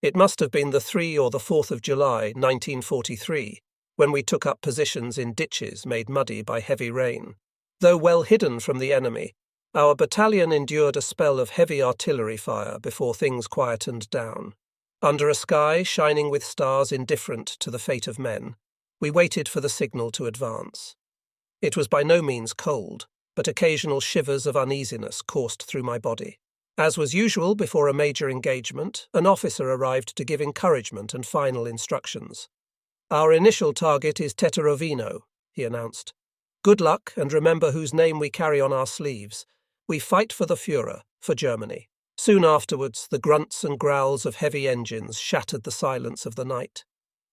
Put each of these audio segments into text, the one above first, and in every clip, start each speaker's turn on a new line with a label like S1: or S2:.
S1: It must have been the 3 or the 4th of July, 1943, when we took up positions in ditches made muddy by heavy rain. Though well hidden from the enemy, our battalion endured a spell of heavy artillery fire before things quietened down. Under a sky shining with stars indifferent to the fate of men, we waited for the signal to advance. It was by no means cold, but occasional shivers of uneasiness coursed through my body. As was usual before a major engagement, an officer arrived to give encouragement and final instructions. "Our initial target is Teterovino," he announced. "Good luck, and remember whose name we carry on our sleeves. We fight for the Führer, for Germany." Soon afterwards, the grunts and growls of heavy engines shattered the silence of the night.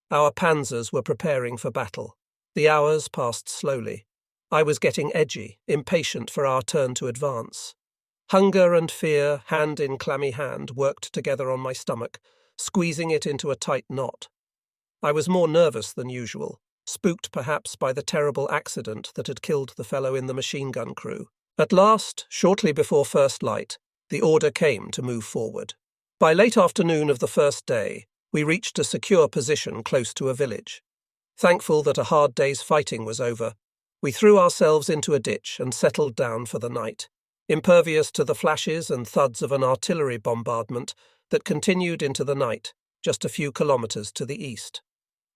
S1: Our panzers were preparing for battle. The hours passed slowly. I was getting edgy, impatient for our turn to advance. Hunger and fear, hand in clammy hand, worked together on my stomach, squeezing it into a tight knot. I was more nervous than usual, spooked perhaps by the terrible accident that had killed the fellow in the machine gun crew. At last, shortly before first light, the order came to move forward. By late afternoon of the first day, we reached a secure position close to a village. Thankful that a hard day's fighting was over, we threw ourselves into a ditch and settled down for the night, impervious to the flashes and thuds of an artillery bombardment that continued into the night, just a few kilometers to the east.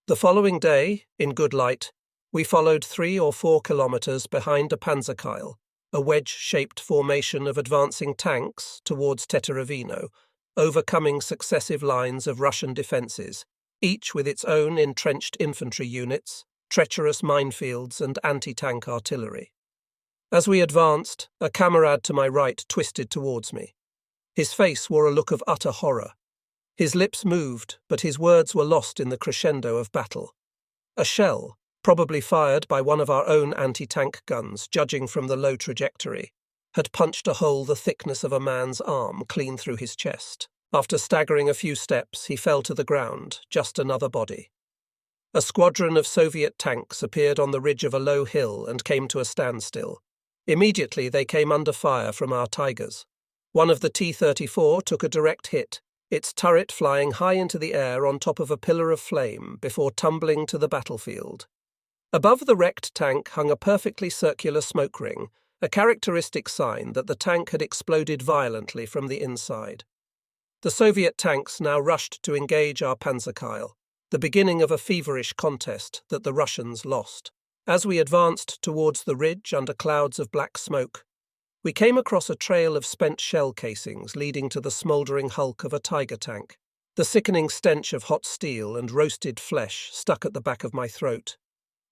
S1: The following day, in good light, we followed 3 or 4 kilometers behind a Panzerkeil, a wedge-shaped formation of advancing tanks towards Teterovino, overcoming successive lines of Russian defences, each with its own entrenched infantry units, treacherous minefields and anti-tank artillery. As we advanced, a comrade to my right twisted towards me. His face wore a look of utter horror. His lips moved, but his words were lost in the crescendo of battle. A shell, probably fired by one of our own anti-tank guns, judging from the low trajectory, had punched a hole the thickness of a man's arm clean through his chest. After staggering a few steps, he fell to the ground, just another body. A squadron of Soviet tanks appeared on the ridge of a low hill and came to a standstill. Immediately they came under fire from our Tigers. One of the T-34 took a direct hit, its turret flying high into the air on top of a pillar of flame before tumbling to the battlefield. Above the wrecked tank hung a perfectly circular smoke ring, a characteristic sign that the tank had exploded violently from the inside. The Soviet tanks now rushed to engage our Panzerkeil, the beginning of a feverish contest that the Russians lost. As we advanced towards the ridge under clouds of black smoke, we came across a trail of spent shell casings leading to the smouldering hulk of a Tiger tank. The sickening stench of hot steel and roasted flesh stuck at the back of my throat.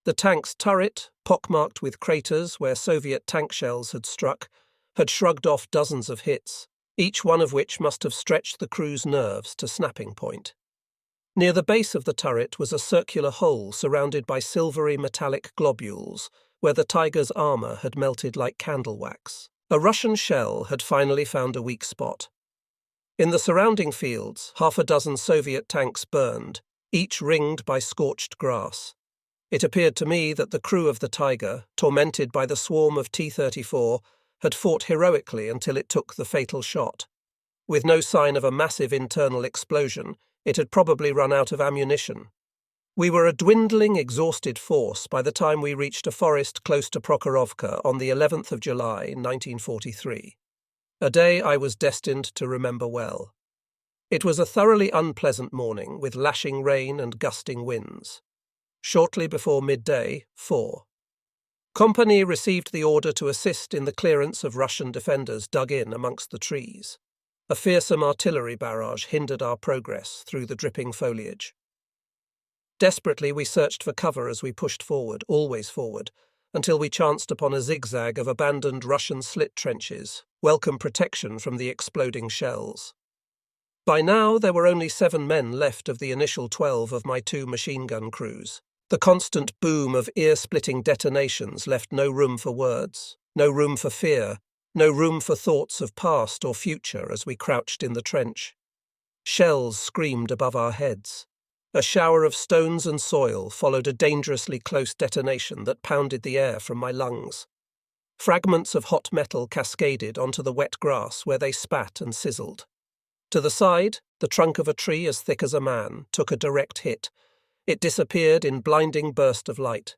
S1: The tank's turret, pockmarked with craters where Soviet tank shells had struck, had shrugged off dozens of hits, each one of which must have stretched the crew's nerves to snapping point. Near the base of the turret was a circular hole surrounded by silvery metallic globules, where the Tiger's armour had melted like candle wax. A Russian shell had finally found a weak spot. In the surrounding fields, 6 Soviet tanks burned, each ringed by scorched grass. It appeared to me that the crew of the Tiger, tormented by the swarm of T-34, had fought heroically until it took the fatal shot. With no sign of a massive internal explosion, it had probably run out of ammunition. We were a dwindling, exhausted force by the time we reached a forest close to Prokhorovka on the 11th of July, 1943. A day I was destined to remember well. It was a thoroughly unpleasant morning with lashing rain and gusting winds. Shortly before midday, 4. Company received the order to assist in the clearance of Russian defenders dug in amongst the trees. A fearsome artillery barrage hindered our progress through the dripping foliage. Desperately we searched for cover as we pushed forward, always forward, until we chanced upon a zigzag of abandoned Russian slit trenches, welcome protection from the exploding shells. By now there were only 7 men left of the initial 12 of my 2 machine gun crews. The constant boom of ear-splitting detonations left no room for words, no room for fear, no room for thoughts of past or future as we crouched in the trench. Shells screamed above our heads. A shower of stones and soil followed a dangerously close detonation that pounded the air from my lungs. Fragments of hot metal cascaded onto the wet grass where they spat and sizzled. To the side, the trunk of a tree as thick as a man took a direct hit. It disappeared in blinding burst of light.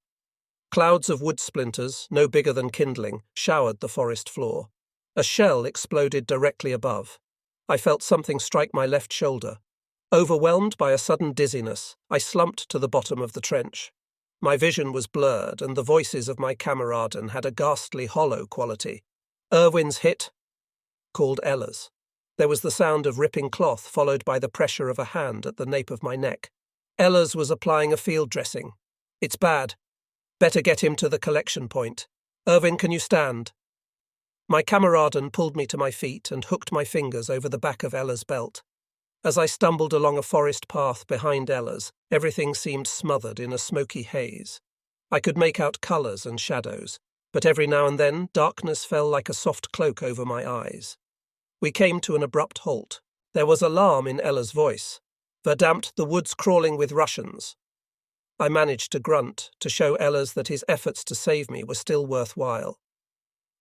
S1: Clouds of wood splinters, no bigger than kindling, showered the forest floor. A shell exploded directly above. I felt something strike my left shoulder. Overwhelmed by a sudden dizziness, I slumped to the bottom of the trench. My vision was blurred, and the voices of my camaraden had a ghastly hollow quality. "Irwin's hit," called Ella's. There was the sound of ripping cloth, followed by the pressure of a hand at the nape of my neck. Ella's was applying a field dressing. "It's bad. Better get him to the collection point. Irwin, can you stand?" My camaraden pulled me to my feet and hooked my fingers over the back of Ella's belt. As I stumbled along a forest path behind Ella's, everything seemed smothered in a smoky haze. I could make out colours and shadows, but every now and then darkness fell like a soft cloak over my eyes. We came to an abrupt halt. There was alarm in Ella's voice. "Verdammt, the wood's crawling with Russians." I managed to grunt, to show Ella's that his efforts to save me were still worthwhile.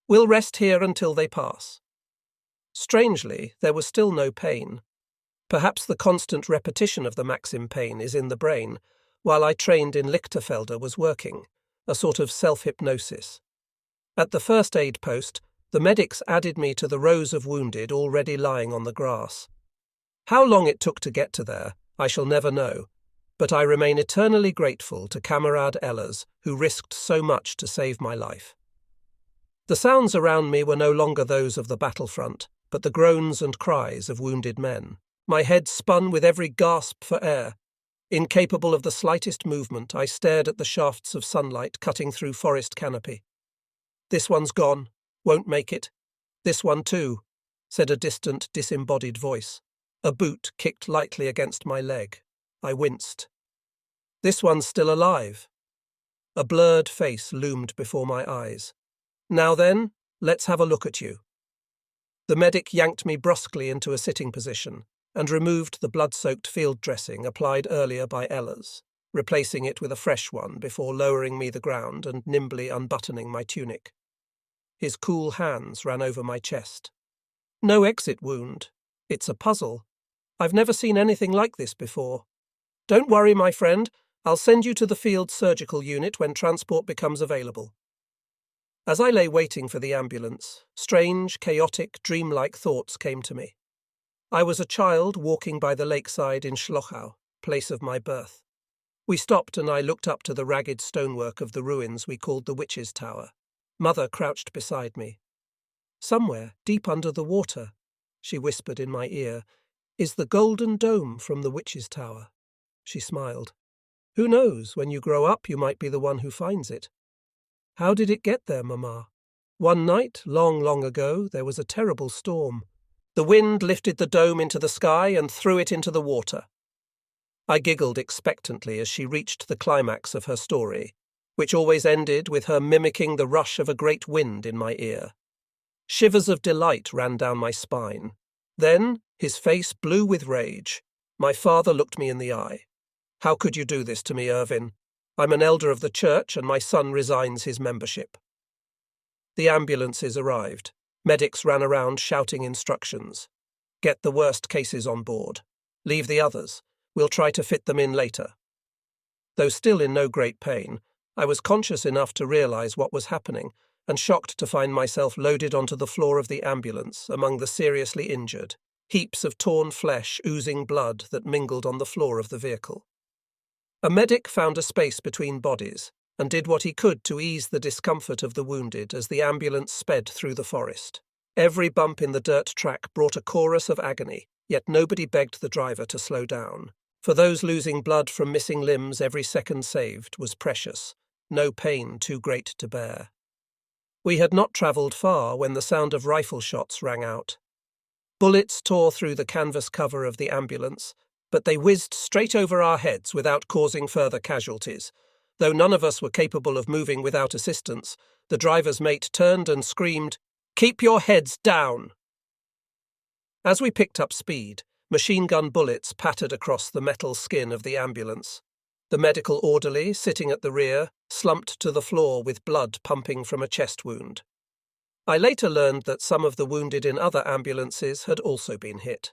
S1: "We'll rest here until they pass." Strangely, there was still no pain. Perhaps the constant repetition of the Maxim pain is in the brain, while I trained in Lichterfelder was working, a sort of self-hypnosis. At the first aid post, the medics added me to the rows of wounded already lying on the grass. How long it took to get to there, I shall never know, but I remain eternally grateful to Camarade Ehlers, who risked so much to save my life. The sounds around me were no longer those of the battlefront, but the groans and cries of wounded men. My head spun with every gasp for air. Incapable of the slightest movement, I stared at the shafts of sunlight cutting through forest canopy. "This one's gone. Won't make it. This one too," said a distant, disembodied voice. A boot kicked lightly against my leg. I winced. "This one's still alive." A blurred face loomed before my eyes. "Now then, let's have a look at you." The medic yanked me brusquely into a sitting position and removed the blood-soaked field dressing applied earlier by Ehlers, replacing it with a fresh one before lowering me the ground and nimbly unbuttoning my tunic. His cool hands ran over my chest. "No exit wound. It's a puzzle. I've never seen anything like this before. Don't worry, my friend. I'll send you to the field surgical unit when transport becomes available." As I lay waiting for the ambulance, strange, chaotic, dreamlike thoughts came to me. I was a child walking by the lakeside in Schlochau, place of my birth. We stopped and I looked up to the ragged stonework of the ruins we called the Witch's Tower. Mother crouched beside me. "Somewhere, deep under the water," she whispered in my ear, "is the golden dome from the Witch's Tower." She smiled. "Who knows, when you grow up you might be the one who finds it." "How did it get there, Mama?" "One night, long, long ago, there was a terrible storm. The wind lifted the dome into the sky and threw it into the water." I giggled expectantly as she reached the climax of her story, which always ended with her mimicking the rush of a great wind in my ear. Shivers of delight ran down my spine. Then, his face blue with rage, my father looked me in the eye. "How could you do this to me, Irwin? I'm an elder of the church and my son resigns his membership." The ambulances arrived. Medics ran around shouting instructions. "Get the worst cases on board. Leave the others. We'll try to fit them in later." Though still in no great pain, I was conscious enough to realize what was happening and shocked to find myself loaded onto the floor of the ambulance among the seriously injured, heaps of torn flesh oozing blood that mingled on the floor of the vehicle. A medic found a space between bodies and did what he could to ease the discomfort of the wounded as the ambulance sped through the forest. Every bump in the dirt track brought a chorus of agony, yet nobody begged the driver to slow down. For those losing blood from missing limbs, every second saved was precious, no pain too great to bear. We had not travelled far when the sound of rifle shots rang out. Bullets tore through the canvas cover of the ambulance, but they whizzed straight over our heads without causing further casualties. Though none of us were capable of moving without assistance, the driver's mate turned and screamed, "Keep your heads down!" As we picked up speed, machine gun bullets pattered across the metal skin of the ambulance. The medical orderly, sitting at the rear, slumped to the floor with blood pumping from a chest wound. I later learned that some of the wounded in other ambulances had also been hit.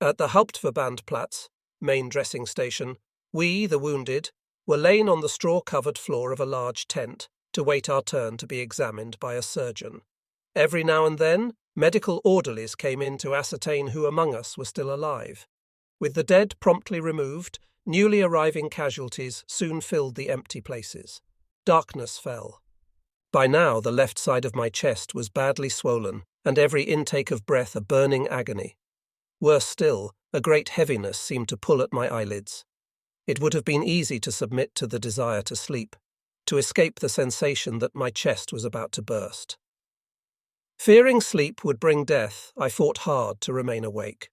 S1: At the Hauptverbandplatz, main dressing station, we, the wounded, were lain on the straw-covered floor of a large tent to wait our turn to be examined by a surgeon. Every now and then, medical orderlies came in to ascertain who among us were still alive. With the dead promptly removed, newly arriving casualties soon filled the empty places. Darkness fell. By now, the left side of my chest was badly swollen, and every intake of breath a burning agony. Worse still, a great heaviness seemed to pull at my eyelids. It would have been easy to submit to the desire to sleep, to escape the sensation that my chest was about to burst. Fearing sleep would bring death, I fought hard to remain awake.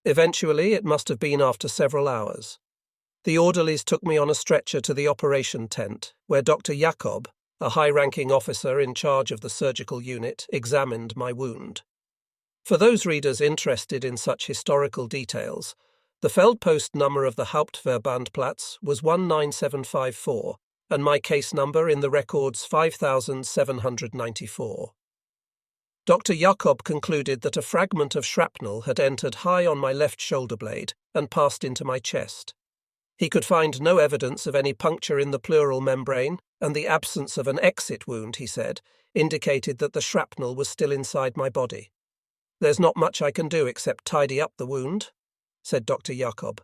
S1: Eventually, it must have been after several hours. The orderlies took me on a stretcher to the operation tent, where Dr. Jakob, a high-ranking officer in charge of the surgical unit, examined my wound. For those readers interested in such historical details, the Feldpost number of the Hauptverbandplatz was 19754, and my case number in the records 5794. Dr. Jakob concluded that a fragment of shrapnel had entered high on my left shoulder blade and passed into my chest. He could find no evidence of any puncture in the pleural membrane, and the absence of an exit wound, he said, indicated that the shrapnel was still inside my body. "There's not much I can do except tidy up the wound," said Dr. Jakob.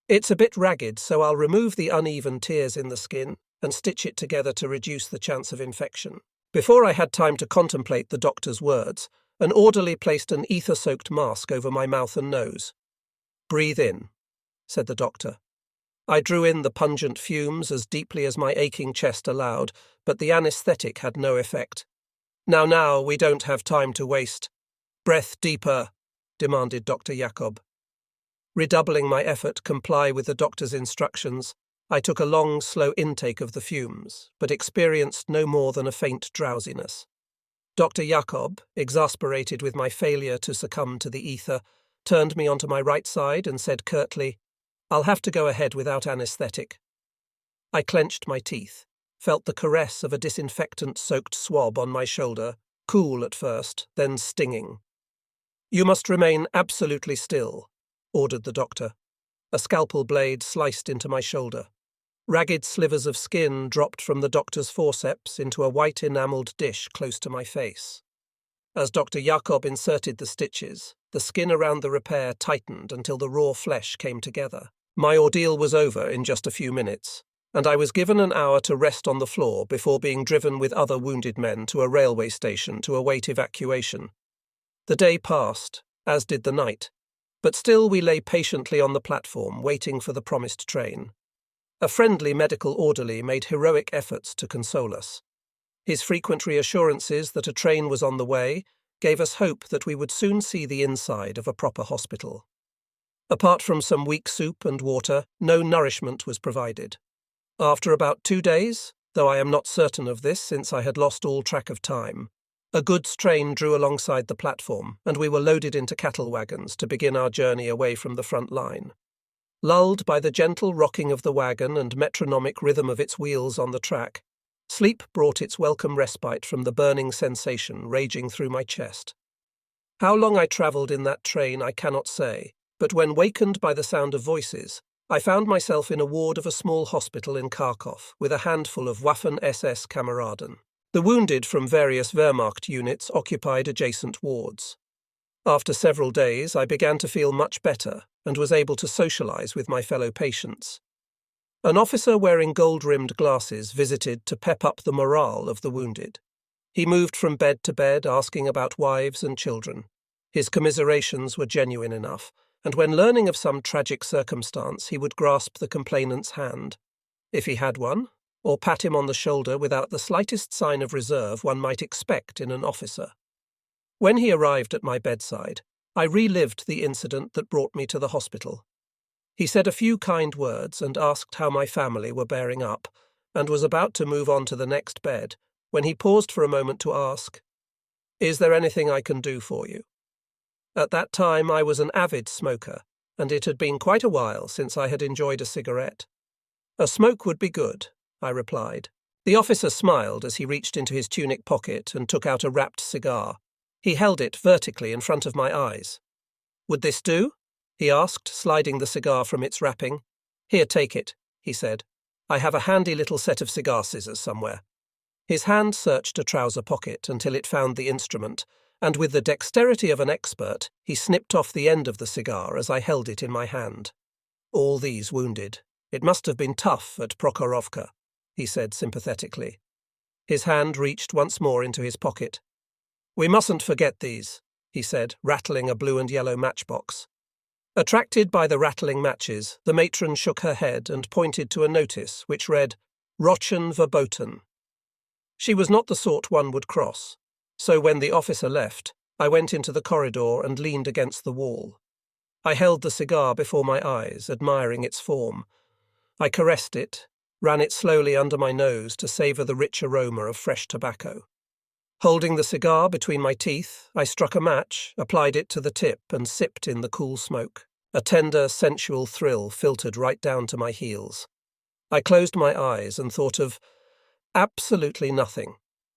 S1: "It's a bit ragged, so I'll remove the uneven tears in the skin and stitch it together to reduce the chance of infection." Before I had time to contemplate the doctor's words, an orderly placed an ether-soaked mask over my mouth and nose. "Breathe in," said the doctor. I drew in the pungent fumes as deeply as my aching chest allowed, but the anaesthetic had no effect. Now, we don't have time to waste. Breath deeper," demanded Dr. Jakob. Redoubling my effort to comply with the doctor's instructions, I took a long, slow intake of the fumes, but experienced no more than a faint drowsiness. Dr. Jakob, exasperated with my failure to succumb to the ether, turned me onto my right side and said curtly, "I'll have to go ahead without anaesthetic." I clenched my teeth, felt the caress of a disinfectant-soaked swab on my shoulder, cool at first, then stinging. "You must remain absolutely still," ordered the doctor. A scalpel blade sliced into my shoulder. Ragged slivers of skin dropped from the doctor's forceps into a white enamelled dish close to my face. As Dr. Jakob inserted the stitches, the skin around the repair tightened until the raw flesh came together. My ordeal was over in just a few minutes, and I was given an hour to rest on the floor before being driven with other wounded men to a railway station to await evacuation. The day passed, as did the night, but still we lay patiently on the platform waiting for the promised train. A friendly medical orderly made heroic efforts to console us. His frequent reassurances that a train was on the way gave us hope that we would soon see the inside of a proper hospital. Apart from some weak soup and water, no nourishment was provided. After about 2 days, though I am not certain of this since I had lost all track of time, a goods train drew alongside the platform, and we were loaded into cattle wagons to begin our journey away from the front line. Lulled by the gentle rocking of the wagon and metronomic rhythm of its wheels on the track, sleep brought its welcome respite from the burning sensation raging through my chest. How long I travelled in that train I cannot say, but when wakened by the sound of voices, I found myself in a ward of a small hospital in Kharkov with a handful of Waffen-SS Kameraden. The wounded from various Wehrmacht units occupied adjacent wards. After several days, I began to feel much better and was able to socialise with my fellow patients. An officer wearing gold-rimmed glasses visited to pep up the morale of the wounded. He moved from bed to bed asking about wives and children. His commiserations were genuine enough, and when learning of some tragic circumstance he would grasp the complainant's hand, if he had one, or pat him on the shoulder without the slightest sign of reserve one might expect in an officer. When he arrived at my bedside, I relived the incident that brought me to the hospital. He said a few kind words and asked how my family were bearing up, and was about to move on to the next bed, when he paused for a moment to ask, "Is there anything I can do for you?" At that time I was an avid smoker, and it had been quite a while since I had enjoyed a cigarette. "A smoke would be good," I replied. The officer smiled as he reached into his tunic pocket and took out a wrapped cigar. He held it vertically in front of my eyes. "Would this do?" he asked, sliding the cigar from its wrapping. "Here, take it," he said. "I have a handy little set of cigar scissors somewhere." His hand searched a trouser pocket until it found the instrument, and with the dexterity of an expert, he snipped off the end of the cigar as I held it in my hand. "All these wounded. It must have been tough at Prokhorovka," he said sympathetically. His hand reached once more into his pocket. "We mustn't forget these," he said, rattling a blue and yellow matchbox. Attracted by the rattling matches, the matron shook her head and pointed to a notice which read, "Rochen verboten." She was not the sort one would cross, so when the officer left, I went into the corridor and leaned against the wall. I held the cigar before my eyes, admiring its form. I caressed it, ran it slowly under my nose to savour the rich aroma of fresh tobacco. Holding the cigar between my teeth, I struck a match, applied it to the tip and sipped in the cool smoke. A tender, sensual thrill filtered right down to my heels. I closed my eyes and thought of absolutely nothing.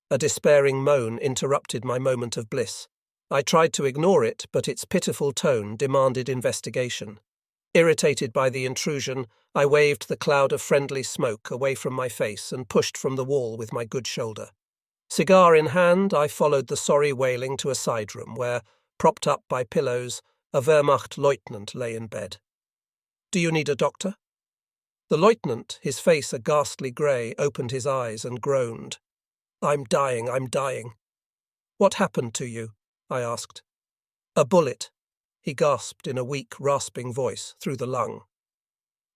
S1: A despairing moan interrupted my moment of bliss. I tried to ignore it, but its pitiful tone demanded investigation. Irritated by the intrusion, I waved the cloud of friendly smoke away from my face and pushed from the wall with my good shoulder. Cigar in hand, I followed the sorry wailing to a side room where, propped up by pillows, a Wehrmacht lieutenant lay in bed. "Do you need a doctor?" The lieutenant, his face a ghastly grey, opened his eyes and groaned. I'm dying. "What happened to you?" I asked. "A bullet," he gasped in a weak, rasping voice through the lung.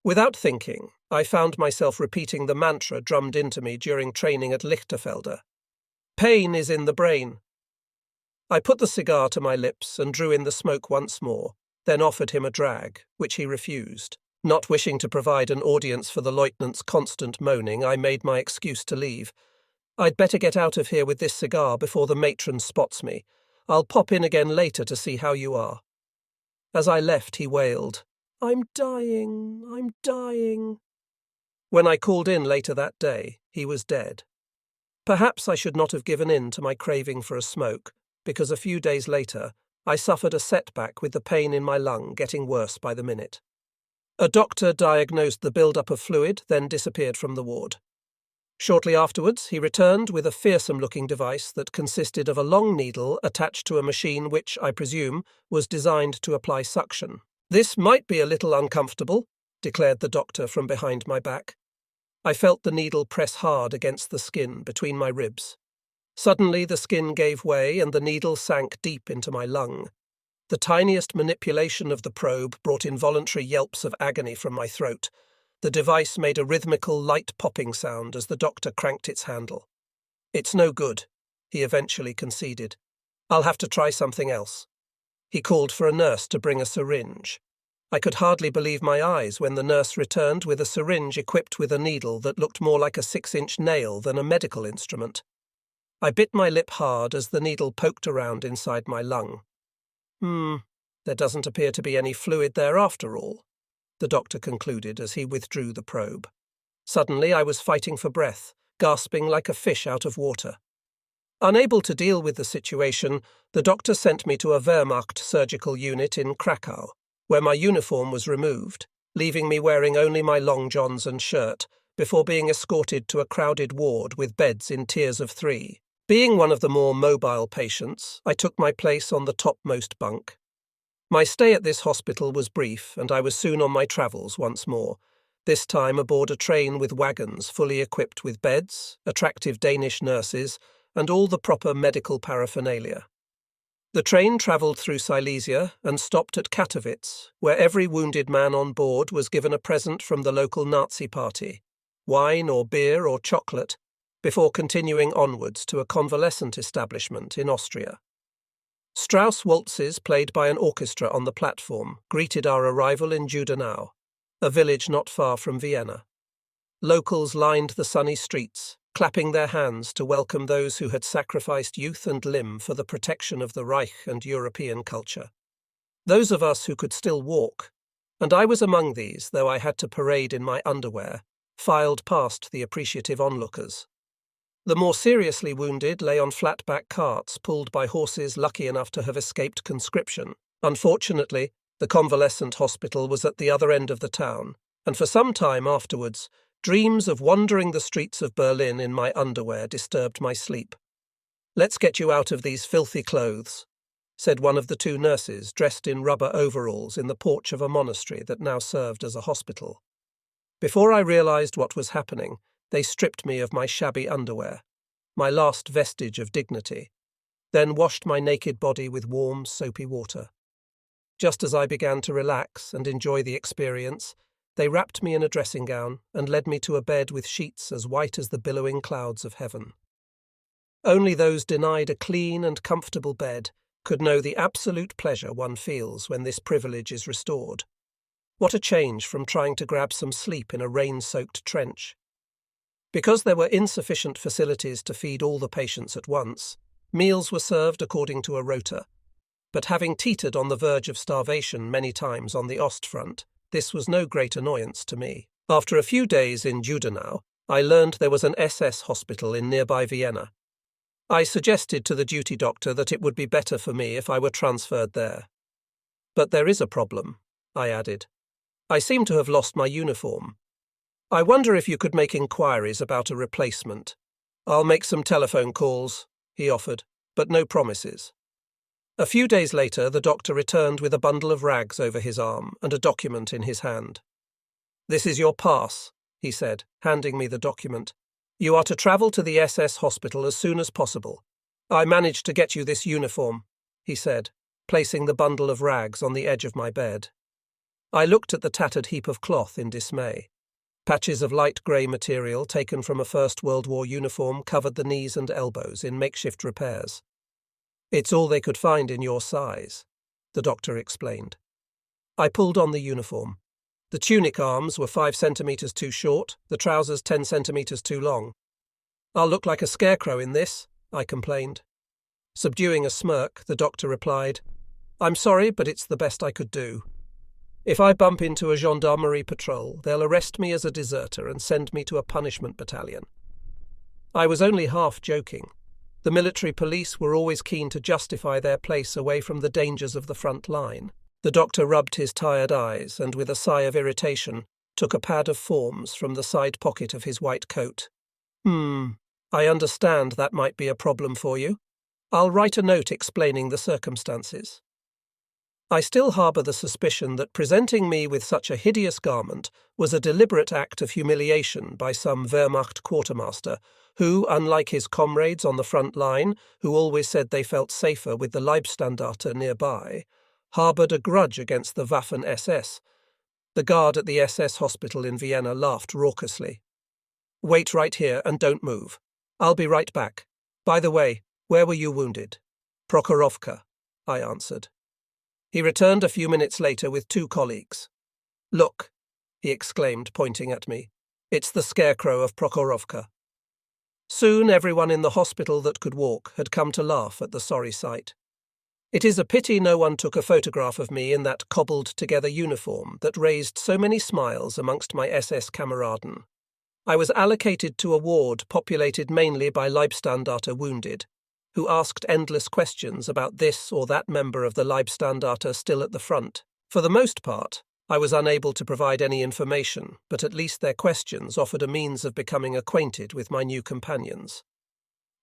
S1: Without thinking, I found myself repeating the mantra drummed into me during training at Lichterfelde. "Pain is in the brain." I put the cigar to my lips and drew in the smoke once more, then offered him a drag, which he refused. Not wishing to provide an audience for the lieutenant's constant moaning, I made my excuse to leave. "I'd better get out of here with this cigar before the matron spots me. I'll pop in again later to see how you are." As I left, he wailed, I'm dying." When I called in later that day, he was dead. Perhaps I should not have given in to my craving for a smoke, because a few days later, I suffered a setback with the pain in my lung getting worse by the minute. A doctor diagnosed the build-up of fluid, then disappeared from the ward. Shortly afterwards, he returned with a fearsome-looking device that consisted of a long needle attached to a machine which, I presume, was designed to apply suction. "This might be a little uncomfortable," declared the doctor from behind my back. I felt the needle press hard against the skin between my ribs. Suddenly the skin gave way and the needle sank deep into my lung. The tiniest manipulation of the probe brought involuntary yelps of agony from my throat. The device made a rhythmical, light popping sound as the doctor cranked its handle. "It's no good," he eventually conceded. "I'll have to try something else." He called for a nurse to bring a syringe. I could hardly believe my eyes when the nurse returned with a syringe equipped with a needle that looked more like a 6-inch nail than a medical instrument. I bit my lip hard as the needle poked around inside my lung. There doesn't appear to be any fluid there after all," the doctor concluded as he withdrew the probe. Suddenly I was fighting for breath, gasping like a fish out of water. Unable to deal with the situation, the doctor sent me to a Wehrmacht surgical unit in Krakow, where my uniform was removed, leaving me wearing only my long johns and shirt, before being escorted to a crowded ward with beds in tiers of 3. Being one of the more mobile patients, I took my place on the topmost bunk. My stay at this hospital was brief, and I was soon on my travels once more, this time aboard a train with wagons fully equipped with beds, attractive Danish nurses, and all the proper medical paraphernalia. The train travelled through Silesia and stopped at Katowice, where every wounded man on board was given a present from the local Nazi party, wine or beer or chocolate, before continuing onwards to a convalescent establishment in Austria. Strauss waltzes played by an orchestra on the platform greeted our arrival in Judenau, a village not far from Vienna. Locals lined the sunny streets, clapping their hands to welcome those who had sacrificed youth and limb for the protection of the Reich and European culture. Those of us who could still walk, and I was among these, though I had to parade in my underwear, filed past the appreciative onlookers. The more seriously wounded lay on flat-back carts pulled by horses lucky enough to have escaped conscription. Unfortunately, The convalescent hospital was at the other end of the town, and for some time afterwards, dreams of wandering the streets of Berlin in my underwear disturbed my sleep. "Let's get you out of these filthy clothes," said one of the two nurses dressed in rubber overalls in the porch of a monastery that now served as a hospital. Before I realized what was happening, they stripped me of my shabby underwear, my last vestige of dignity, then washed my naked body with warm, soapy water. Just as I began to relax and enjoy the experience, they wrapped me in a dressing gown and led me to a bed with sheets as white as the billowing clouds of heaven. Only those denied a clean and comfortable bed could know the absolute pleasure one feels when this privilege is restored. What a change from trying to grab some sleep in a rain-soaked trench. Because there were insufficient facilities to feed all the patients at once, meals were served according to a rota. But having teetered on the verge of starvation many times on the Ostfront, this was no great annoyance to me. After a few days in Judenau, I learned there was an SS hospital in nearby Vienna. I suggested to the duty doctor that it would be better for me if I were transferred there. "But there is a problem," I added. "I seem to have lost my uniform. I wonder if you could make inquiries about a replacement." "I'll make some telephone calls," he offered, "but no promises." A few days later, the doctor returned with a bundle of rags over his arm and a document in his hand. "This is your pass," he said, handing me the document. "You are to travel to the SS hospital as soon as possible. I managed to get you this uniform," he said, placing the bundle of rags on the edge of my bed. I looked at the tattered heap of cloth in dismay. Patches of light grey material taken from a First World War uniform covered the knees and elbows in makeshift repairs. "It's all they could find in your size," the doctor explained. I pulled on the uniform. The tunic arms were 5 centimetres too short, the trousers 10 centimetres too long. "I'll look like a scarecrow in this," I complained. Subduing a smirk, the doctor replied, "I'm sorry, but it's the best I could do. If I bump into a gendarmerie patrol, they'll arrest me as a deserter and send me to a punishment battalion." I was only half joking. The military police were always keen to justify their place away from the dangers of the front line. The doctor rubbed his tired eyes and, with a sigh of irritation, took a pad of forms from the side pocket of his white coat. I understand that might be a problem for you. I'll write a note explaining the circumstances." I still harbour the suspicion that presenting me with such a hideous garment was a deliberate act of humiliation by some Wehrmacht quartermaster who, unlike his comrades on the front line, who always said they felt safer with the Leibstandarte nearby, harboured a grudge against the Waffen-SS. The guard at the SS hospital in Vienna laughed raucously. "Wait right here and don't move. I'll be right back. By the way, where were you wounded?" "Prokhorovka," I answered. He returned a few minutes later with 2 colleagues. "Look," he exclaimed, pointing at me. "It's the scarecrow of Prokhorovka." Soon everyone in the hospital that could walk had come to laugh at the sorry sight. It is a pity no one took a photograph of me in that cobbled-together uniform that raised so many smiles amongst my SS Kameraden. I was allocated to a ward populated mainly by Leibstandarte wounded, who asked endless questions about this or that member of the Leibstandarte still at the front. For the most part, I was unable to provide any information, but at least their questions offered a means of becoming acquainted with my new companions.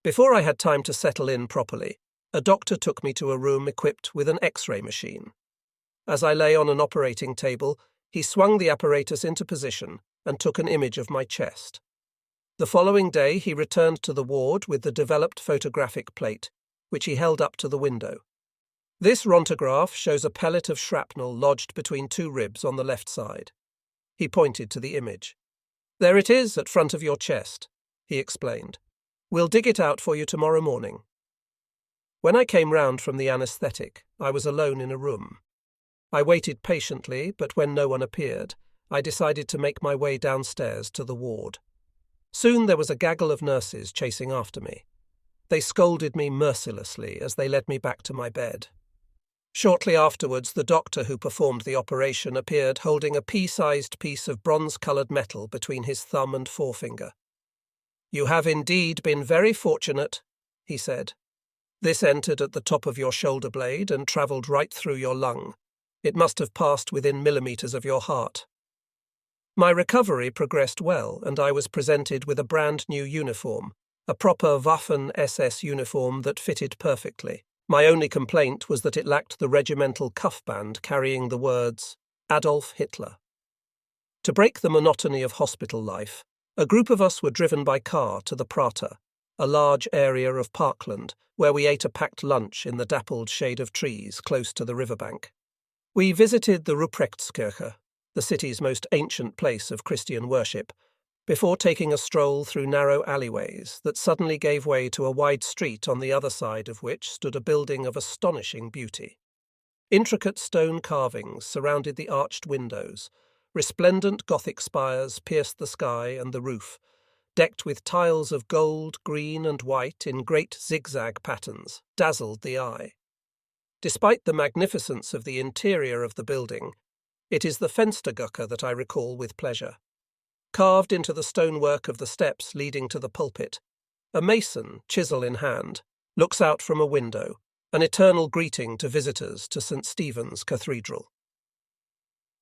S1: Before I had time to settle in properly, a doctor took me to a room equipped with an X-ray machine. As I lay on an operating table, he swung the apparatus into position and took an image of my chest. The following day he returned to the ward with the developed photographic plate, which he held up to the window. "This rontograph shows a pellet of shrapnel lodged between 2 ribs on the left side." He pointed to the image. "There it is at front of your chest," he explained. "We'll dig it out for you tomorrow morning." When I came round from the anaesthetic, I was alone in a room. I waited patiently, but when no one appeared, I decided to make my way downstairs to the ward. Soon there was a gaggle of nurses chasing after me. They scolded me mercilessly as they led me back to my bed. Shortly afterwards, the doctor who performed the operation appeared holding a pea-sized piece of bronze-coloured metal between his thumb and forefinger. "You have indeed been very fortunate," he said. "This entered at the top of your shoulder blade and travelled right through your lung. It must have passed within millimeters of your heart. My recovery progressed well, and I was presented with a brand new uniform, a proper Waffen-SS uniform that fitted perfectly. My only complaint was that it lacked the regimental cuffband carrying the words, Adolf Hitler. To break the monotony of hospital life, a group of us were driven by car to the Prater, a large area of parkland where we ate a packed lunch in the dappled shade of trees close to the riverbank. We visited the Ruprechtskirche, the city's most ancient place of Christian worship, before taking a stroll through narrow alleyways that suddenly gave way to a wide street on the other side of which stood a building of astonishing beauty. Intricate stone carvings surrounded the arched windows, resplendent Gothic spires pierced the sky and the roof, decked with tiles of gold, green and white in great zigzag patterns, dazzled the eye. Despite the magnificence of the interior of the building, it is the Fenstergöcke that I recall with pleasure. Carved into the stonework of the steps leading to the pulpit, a mason, chisel in hand, looks out from a window, an eternal greeting to visitors to St. Stephen's Cathedral.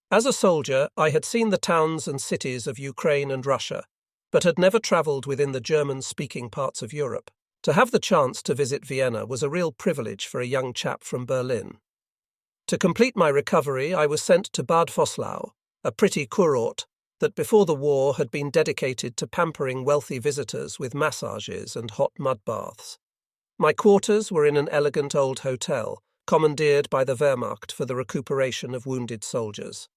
S1: As a soldier, I had seen the towns and cities of Ukraine and Russia, but had never travelled within the German-speaking parts of Europe. To have the chance to visit Vienna was a real privilege for a young chap from Berlin. To complete my recovery, I was sent to Bad Voslau, a pretty kurort that before the war had been dedicated to pampering wealthy visitors with massages and hot mud baths. My quarters were in an elegant old hotel, commandeered by the Wehrmacht for the recuperation of wounded soldiers.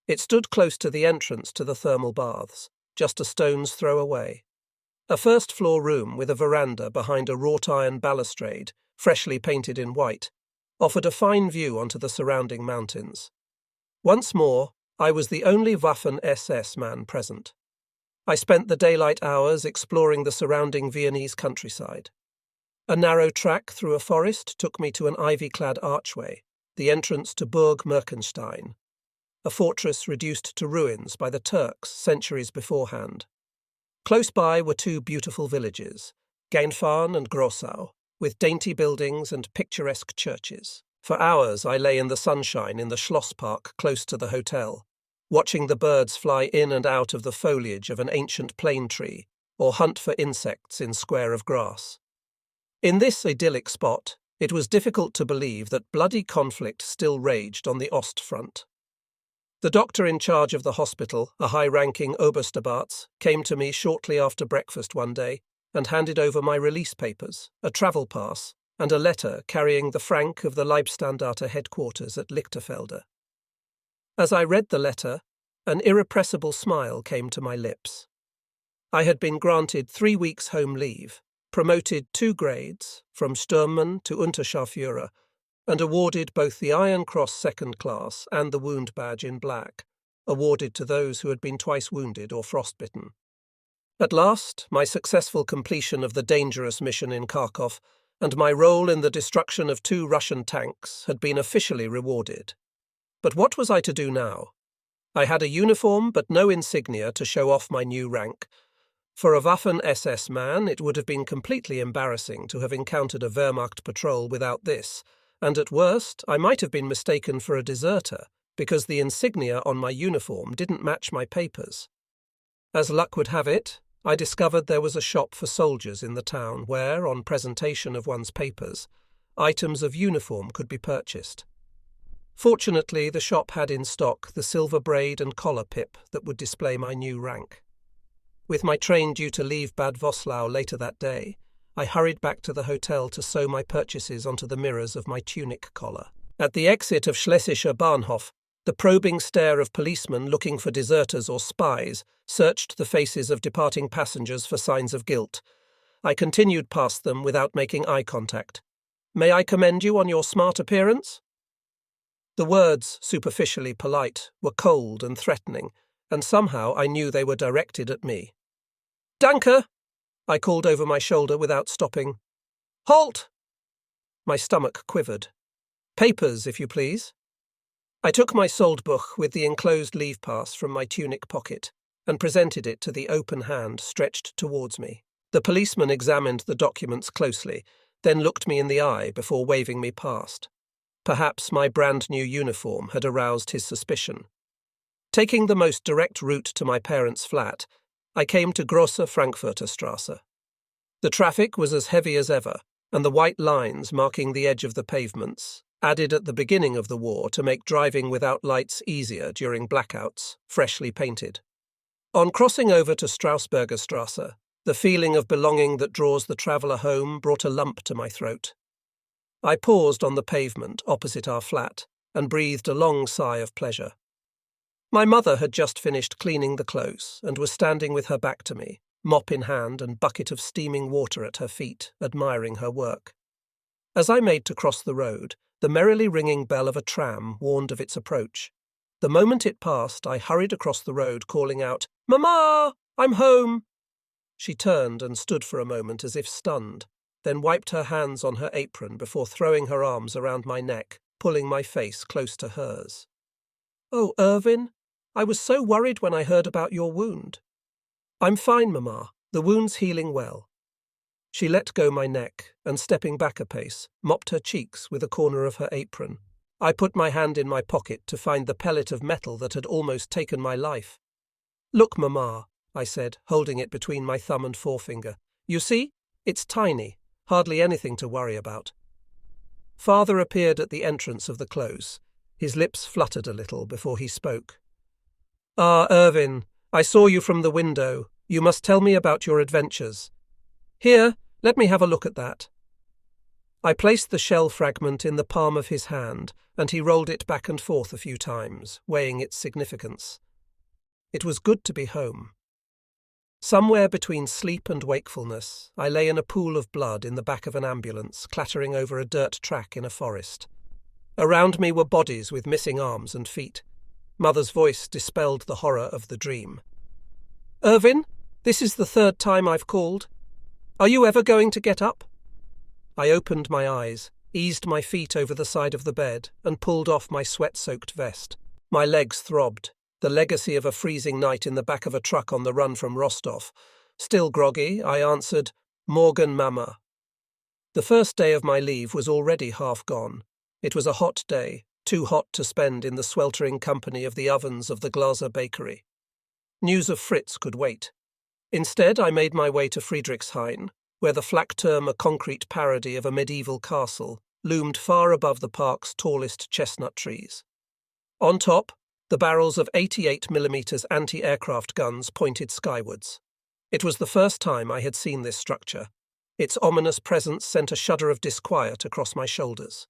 S1: It stood close to the entrance to the thermal baths, just a stone's throw away. A first-floor room with a veranda behind a wrought-iron balustrade, freshly painted in white, offered a fine view onto the surrounding mountains. Once more, I was the only Waffen-SS man present. I spent the daylight hours exploring the surrounding Viennese countryside. A narrow track through a forest took me to an ivy-clad archway, the entrance to Burg Merkenstein, a fortress reduced to ruins by the Turks centuries beforehand. Close by were two beautiful villages, Gainfarn and Grossau, with dainty buildings and picturesque churches. For hours I lay in the sunshine in the Schloss Park close to the hotel, watching the birds fly in and out of the foliage of an ancient plane tree or hunt for insects in square of grass. In this idyllic spot, it was difficult to believe that bloody conflict still raged on the Ostfront. The doctor in charge of the hospital, a high-ranking Oberstarzt, came to me shortly after breakfast one day and handed over my release papers, a travel pass, and a letter carrying the frank of the Leibstandarte headquarters at Lichterfelde. As I read the letter, an irrepressible smile came to my lips. I had been granted 3 weeks home leave, promoted 2 grades, from Sturmmann to Unterscharführer, and awarded both the Iron Cross Second Class and the Wound Badge in Black, awarded to those who had been twice wounded or frostbitten. At last, my successful completion of the dangerous mission in Kharkov and my role in the destruction of 2 Russian tanks had been officially rewarded. But what was I to do now? I had a uniform but no insignia to show off my new rank. For a Waffen-SS man, it would have been completely embarrassing to have encountered a Wehrmacht patrol without this, and at worst, I might have been mistaken for a deserter, because the insignia on my uniform didn't match my papers. As luck would have it, I discovered there was a shop for soldiers in the town where, on presentation of one's papers, items of uniform could be purchased. Fortunately, the shop had in stock the silver braid and collar pip that would display my new rank. With my train due to leave Bad Voslau later that day, I hurried back to the hotel to sew my purchases onto the mirrors of my tunic collar. At the exit of Schlesischer Bahnhof, the probing stare of policemen looking for deserters or spies searched the faces of departing passengers for signs of guilt. I continued past them without making eye contact. "May I commend you on your smart appearance?" The words, superficially polite, were cold and threatening, and somehow I knew they were directed at me. "Danke!" I called over my shoulder without stopping. "Halt!" My stomach quivered. "Papers, if you please." I took my Soldbuch with the enclosed leave pass from my tunic pocket and presented it to the open hand stretched towards me. The policeman examined the documents closely, then looked me in the eye before waving me past. Perhaps my brand-new uniform had aroused his suspicion. Taking the most direct route to my parents' flat, I came to Grosse Frankfurter Straße. The traffic was as heavy as ever, and the white lines marking the edge of the pavements, added at the beginning of the war to make driving without lights easier during blackouts, freshly painted. On crossing over to Strausberger Straße, the feeling of belonging that draws the traveller home brought a lump to my throat. I paused on the pavement opposite our flat and breathed a long sigh of pleasure. My mother had just finished cleaning the close and was standing with her back to me, mop in hand and bucket of steaming water at her feet, admiring her work. As I made to cross the road, the merrily ringing bell of a tram warned of its approach. The moment it passed, I hurried across the road, calling out, "Mama, I'm home!" She turned and stood for a moment as if stunned, then wiped her hands on her apron before throwing her arms around my neck, pulling my face close to hers. "Oh, Irvin, I was so worried when I heard about your wound." "I'm fine, Mama. The wound's healing well." She let go my neck and, stepping back a pace, mopped her cheeks with a corner of her apron. I put my hand in my pocket to find the pellet of metal that had almost taken my life. "Look, Mama," I said, holding it between my thumb and forefinger. "You see? It's tiny, hardly anything to worry about." Father appeared at the entrance of the close. His lips fluttered a little before he spoke. "Ah, Irvin, I saw you from the window. You must tell me about your adventures. Here, let me have a look at that." I placed the shell fragment in the palm of his hand, and he rolled it back and forth a few times, weighing its significance. It was good to be home. Somewhere between sleep and wakefulness, I lay in a pool of blood in the back of an ambulance, clattering over a dirt track in a forest. Around me were bodies with missing arms and feet. Mother's voice dispelled the horror of the dream. "Irvin, this is the third time I've called. Are you ever going to get up?" I opened my eyes, eased my feet over the side of the bed, and pulled off my sweat-soaked vest. My legs throbbed, the legacy of a freezing night in the back of a truck on the run from Rostov. Still groggy, I answered, "Morgen, Mama." The first day of my leave was already half gone. It was a hot day, too hot to spend in the sweltering company of the ovens of the Glaser bakery. News of Fritz could wait. Instead, I made my way to Friedrichshain, where the Flakturm, a concrete parody of a medieval castle, loomed far above the park's tallest chestnut trees. On top, the barrels of 88mm anti-aircraft guns pointed skywards. It was the first time I had seen this structure. Its ominous presence sent a shudder of disquiet across my shoulders.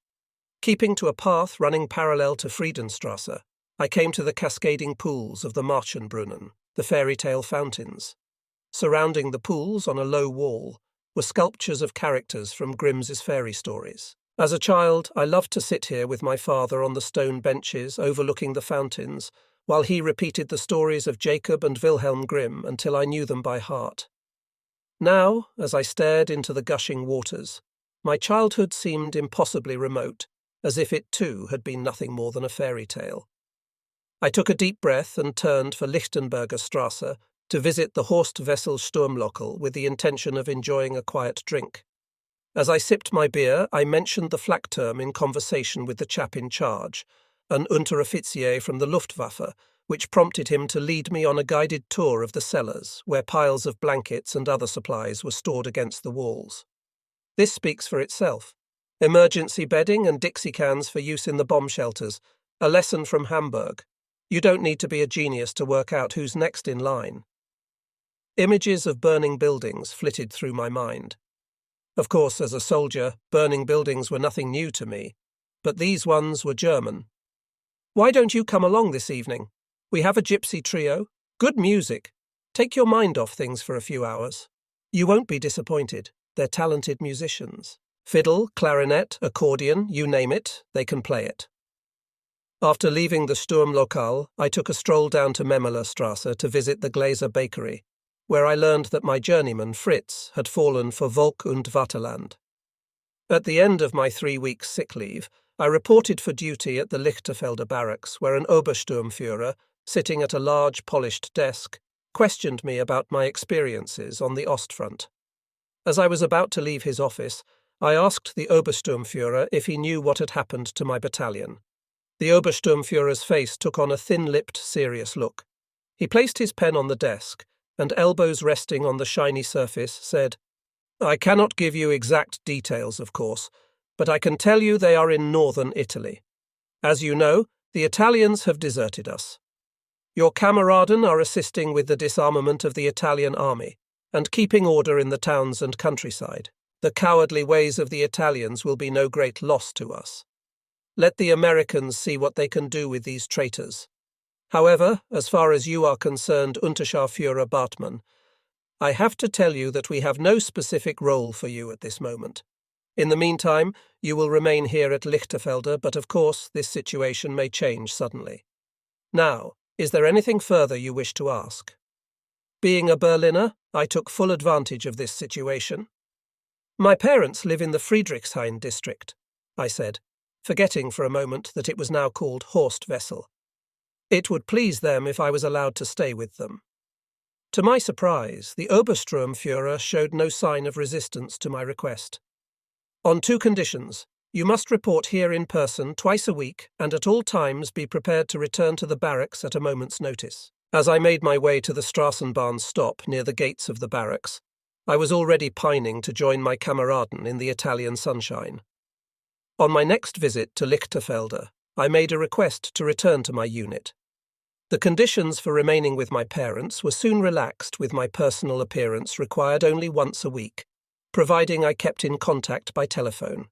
S1: Keeping to a path running parallel to Friedenstrasse, I came to the cascading pools of the Märchenbrunnen, the fairy tale fountains. Surrounding the pools, on a low wall, were sculptures of characters from Grimm's fairy stories. As a child, I loved to sit here with my father on the stone benches overlooking the fountains, while he repeated the stories of Jacob and Wilhelm Grimm until I knew them by heart. Now, as I stared into the gushing waters, my childhood seemed impossibly remote, as if it too had been nothing more than a fairy tale. I took a deep breath and turned for Lichtenberger Strasse to visit the Horst Wessel Sturmlockel with the intention of enjoying a quiet drink. As I sipped my beer, I mentioned the Flakturm in conversation with the chap in charge, an Unteroffizier from the Luftwaffe, which prompted him to lead me on a guided tour of the cellars, where piles of blankets and other supplies were stored against the walls. This speaks for itself. Emergency bedding and Dixie cans for use in the bomb shelters. A lesson from Hamburg. You don't need to be a genius to work out who's next in line. Images of burning buildings flitted through my mind. Of course, as a soldier, burning buildings were nothing new to me, but these ones were German. "Why don't you come along this evening? We have a gypsy trio. Good music. Take your mind off things for a few hours. You won't be disappointed. They're talented musicians. Fiddle, clarinet, accordion, you name it, they can play it." After leaving the Sturmlokal, I took a stroll down to Memmelerstrasse to visit the Glaser bakery, where I learned that my journeyman, Fritz, had fallen for Volk und Vaterland. At the end of my 3 weeks' sick leave, I reported for duty at the Lichterfelder barracks, where an Obersturmführer, sitting at a large polished desk, questioned me about my experiences on the Ostfront. As I was about to leave his office, I asked the Obersturmführer if he knew what had happened to my battalion. The Obersturmführer's face took on a thin-lipped, serious look. He placed his pen on the desk, and elbows resting on the shiny surface, said, "I cannot give you exact details, of course, but I can tell you they are in northern Italy. As you know, the Italians have deserted us. Your Kameraden are assisting with the disarmament of the Italian army and keeping order in the towns and countryside. The cowardly ways of the Italians will be no great loss to us. Let the Americans see what they can do with these traitors. However, as far as you are concerned, Unterscharführer Bartmann, I have to tell you that we have no specific role for you at this moment. In the meantime, you will remain here at Lichterfelde, but of course this situation may change suddenly. Now, is there anything further you wish to ask? Being a Berliner, I took full advantage of this situation. My parents live in the Friedrichshain district, I said, forgetting for a moment that it was now called Horstwessel. It would please them if I was allowed to stay with them. To my surprise, the Obersturmführer showed no sign of resistance to my request. On two conditions: you must report here in person twice a week and at all times be prepared to return to the barracks at a moment's notice. As I made my way to the Straßenbahn stop near the gates of the barracks, I was already pining to join my Kameraden in the Italian sunshine. On my next visit to Lichterfelde, I made a request to return to my unit. The conditions for remaining with my parents were soon relaxed, with my personal appearance required only once a week, providing I kept in contact by telephone.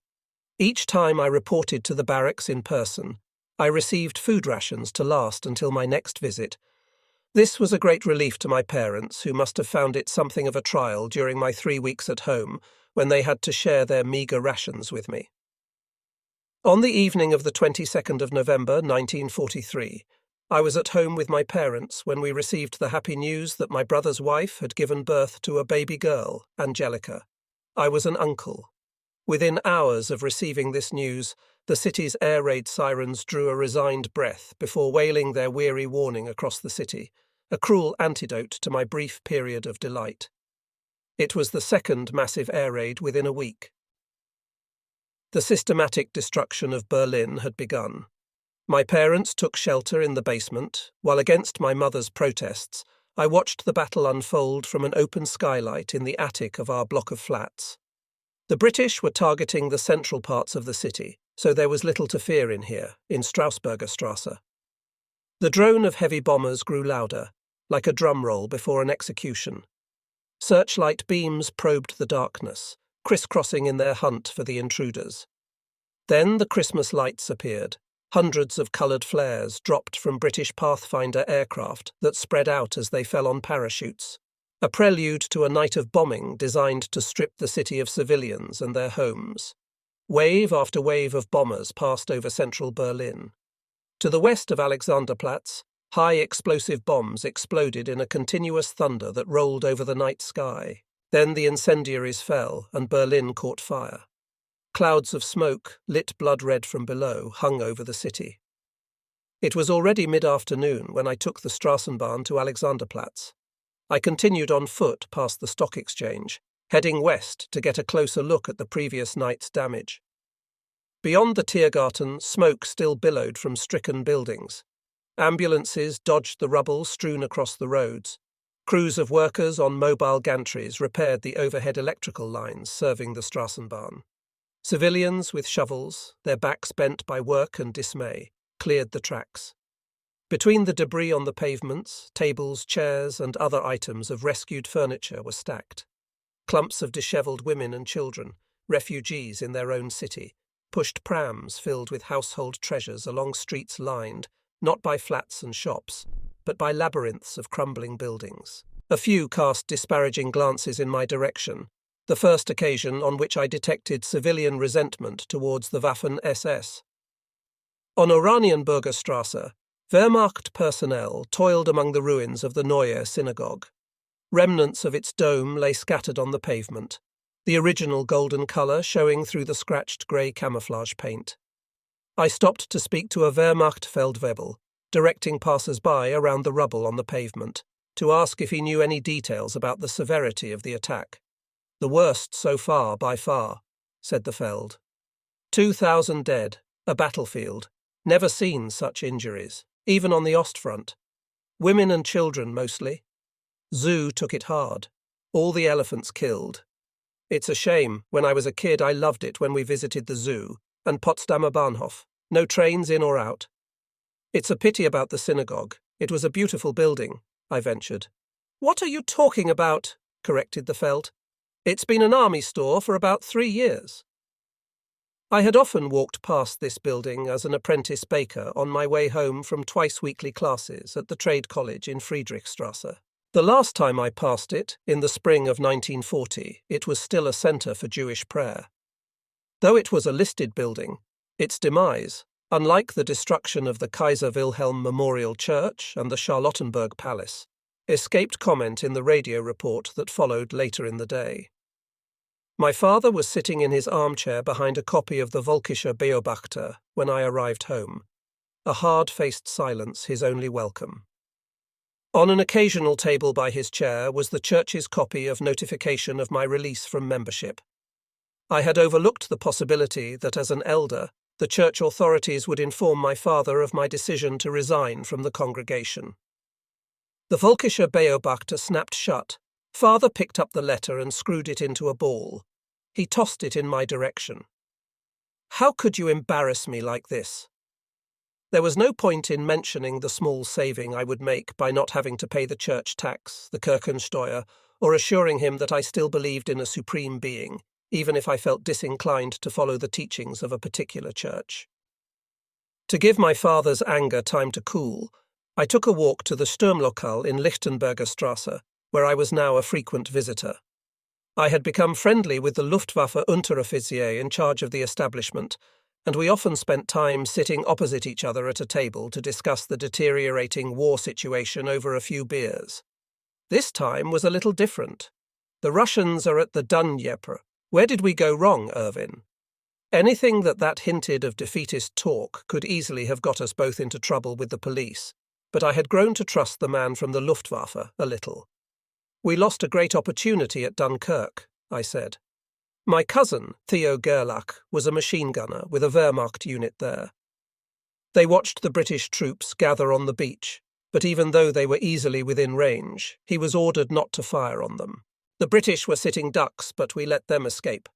S1: Each time I reported to the barracks in person, I received food rations to last until my next visit. This was a great relief to my parents, who must have found it something of a trial during my 3 weeks at home, when they had to share their meagre rations with me. On the evening of the 22nd of November 1943, I was at home with my parents when we received the happy news that my brother's wife had given birth to a baby girl, Angelica. I was an uncle. Within hours of receiving this news, the city's air raid sirens drew a resigned breath before wailing their weary warning across the city, a cruel antidote to my brief period of delight. It was the second massive air raid within a week. The systematic destruction of Berlin had begun. My parents took shelter in the basement, while against my mother's protests, I watched the battle unfold from an open skylight in the attic of our block of flats. The British were targeting the central parts of the city, so there was little to fear in here, in Strausberger Strasse. The drone of heavy bombers grew louder, like a drum roll before an execution. Searchlight beams probed the darkness, crisscrossing in their hunt for the intruders. Then the Christmas lights appeared. Hundreds of coloured flares dropped from British Pathfinder aircraft that spread out as they fell on parachutes, a prelude to a night of bombing designed to strip the city of civilians and their homes. Wave after wave of bombers passed over central Berlin. To the west of Alexanderplatz, high explosive bombs exploded in a continuous thunder that rolled over the night sky. Then the incendiaries fell, and Berlin caught fire. Clouds of smoke, lit blood-red from below, hung over the city. It was already mid-afternoon when I took the Straßenbahn to Alexanderplatz. I continued on foot past the stock exchange, heading west to get a closer look at the previous night's damage. Beyond the Tiergarten, smoke still billowed from stricken buildings. Ambulances dodged the rubble strewn across the roads. Crews of workers on mobile gantries repaired the overhead electrical lines serving the Straßenbahn. Civilians with shovels, their backs bent by work and dismay, cleared the tracks. Between the debris on the pavements, tables, chairs, and other items of rescued furniture were stacked. Clumps of dishevelled women and children, refugees in their own city, pushed prams filled with household treasures along streets lined, not by flats and shops, but by labyrinths of crumbling buildings. A few cast disparaging glances in my direction, the first occasion on which I detected civilian resentment towards the Waffen-SS. On Oranienburger Strasse, Wehrmacht personnel toiled among the ruins of the Neue Synagogue. Remnants of its dome lay scattered on the pavement, the original golden colour showing through the scratched grey camouflage paint. I stopped to speak to a Wehrmacht Feldwebel, directing passers-by around the rubble on the pavement, to ask if he knew any details about the severity of the attack. The worst so far, by far. said the Feld. 2,000 dead, a battlefield. Never seen such injuries, even on the Ostfront. Women and children mostly. Zoo took it hard. All the elephants killed. It's a shame. When I was a kid, I loved it when we visited the zoo and Potsdamer Bahnhof. No trains in or out. It's a pity about the synagogue. It was a beautiful building, I ventured. What are you talking about? Corrected the Feld. It's been an army store for about 3 years. I had often walked past this building as an apprentice baker on my way home from twice-weekly classes at the Trade College in Friedrichstrasse. The last time I passed it, in the spring of 1940, it was still a centre for Jewish prayer. Though it was a listed building, its demise, unlike the destruction of the Kaiser Wilhelm Memorial Church and the Charlottenburg Palace, escaped comment in the radio report that followed later in the day. My father was sitting in his armchair behind a copy of the Völkischer Beobachter when I arrived home, a hard-faced silence his only welcome. On an occasional table by his chair was the church's copy of notification of my release from membership. I had overlooked the possibility that as an elder, the church authorities would inform my father of my decision to resign from the congregation. The Völkischer Beobachter snapped shut. Father picked up the letter and screwed it into a ball. He tossed it in my direction. How could you embarrass me like this? There was no point in mentioning the small saving I would make by not having to pay the church tax, the Kirchensteuer, or assuring him that I still believed in a supreme being, even if I felt disinclined to follow the teachings of a particular church. To give my father's anger time to cool, I took a walk to the Sturmlokal in Lichtenberger Strasse, where I was now a frequent visitor. I had become friendly with the Luftwaffe Unteroffizier in charge of the establishment, and we often spent time sitting opposite each other at a table to discuss the deteriorating war situation over a few beers. This time was a little different. The Russians are at the Dnieper. Where did we go wrong, Irvin? Anything that hinted of defeatist talk could easily have got us both into trouble with the police, but I had grown to trust the man from the Luftwaffe a little. We lost a great opportunity at Dunkirk, I said. My cousin, Theo Gerlach, was a machine gunner with a Wehrmacht unit there. They watched the British troops gather on the beach, but even though they were easily within range, he was ordered not to fire on them. The British were sitting ducks, but we let them escape.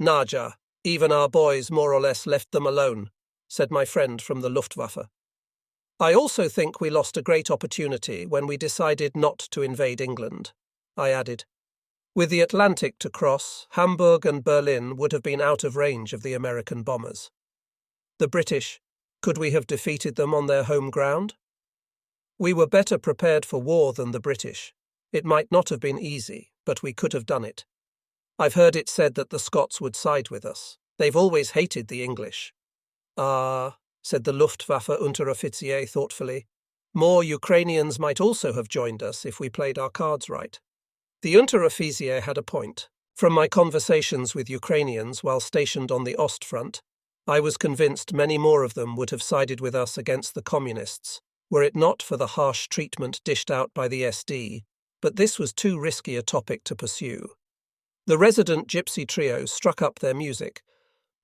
S1: Naja, even our boys more or less left them alone, said my friend from the Luftwaffe. I also think we lost a great opportunity when we decided not to invade England, I added. With the Atlantic to cross, Hamburg and Berlin would have been out of range of the American bombers. The British, could we have defeated them on their home ground? We were better prepared for war than the British. It might not have been easy, but we could have done it. I've heard it said that the Scots would side with us. They've always hated the English. Ah, said the Luftwaffe Unteroffizier thoughtfully. More Ukrainians might also have joined us if we played our cards right. The Unteroffizier had a point. From my conversations with Ukrainians while stationed on the Ostfront, I was convinced many more of them would have sided with us against the communists, were it not for the harsh treatment dished out by the SD, but this was too risky a topic to pursue. The resident gypsy trio struck up their music.